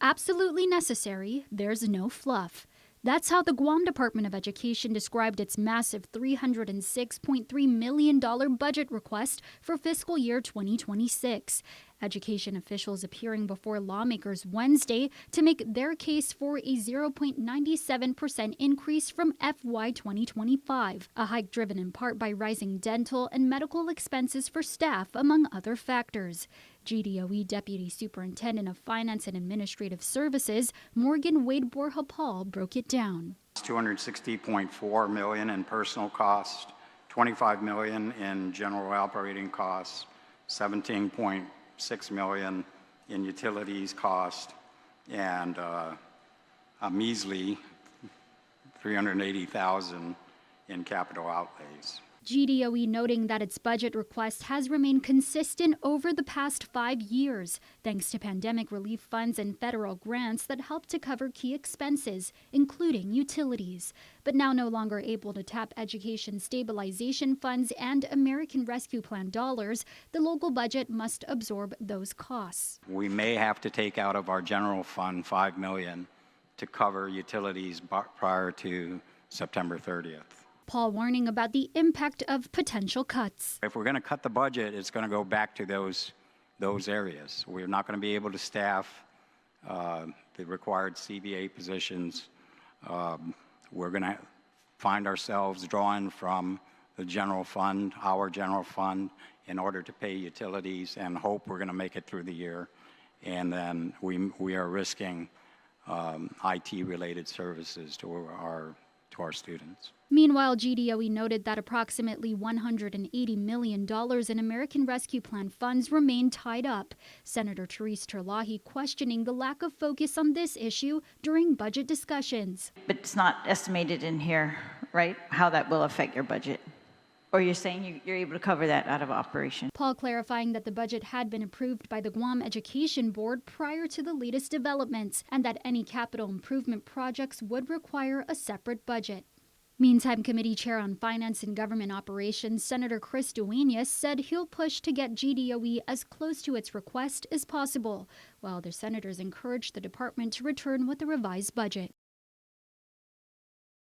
absolutely necessary, there's no fluff. That's how the Guam Department of Education described its massive $306.3 million budget request for fiscal year 2026. Education officials appearing before lawmakers Wednesday to make their case for a 0.97% increase from FY 2025, a hike driven in part by rising dental and medical expenses for staff, among other factors. GDOE Deputy Superintendent of Finance and Administrative Services, Morgan Wade-Borja-Paul, broke it down. $260.4 million in personal costs, $25 million in general operating costs, $17.6 million in utilities cost, and a measly $380,000 in capital outlays. GDOE noting that its budget request has remained consistent over the past 5 years, thanks to pandemic relief funds and federal grants that help to cover key expenses, including utilities. But now no longer able to tap education stabilization funds and American Rescue Plan dollars, the local budget must absorb those costs. We may have to take out of our general fund $5 million to cover utilities prior to September 30th. Paul warning about the impact of potential cuts. If we're going to cut the budget, it's going to go back to those areas. We're not going to be able to staff the required CBA positions. We're going to find ourselves drawing from the general fund, our general fund, in order to pay utilities and hope we're going to make it through the year. And then we are risking IT-related services to our students. Meanwhile, GDOE noted that approximately $180 million in American Rescue Plan funds remain tied up. Senator Therese Terlahi questioning the lack of focus on this issue during budget discussions. But it's not estimated in here, right, how that will affect your budget? Or you're saying you're able to cover that out of operation? Paul clarifying that the budget had been approved by the Guam Education Board prior to the latest developments and that any capital improvement projects would require a separate budget. Meantime, Committee Chair on Finance and Government Operations, Senator Chris Duenas, said he'll push to get GDOE as close to its request as possible, while other senators encouraged the department to return with a revised budget.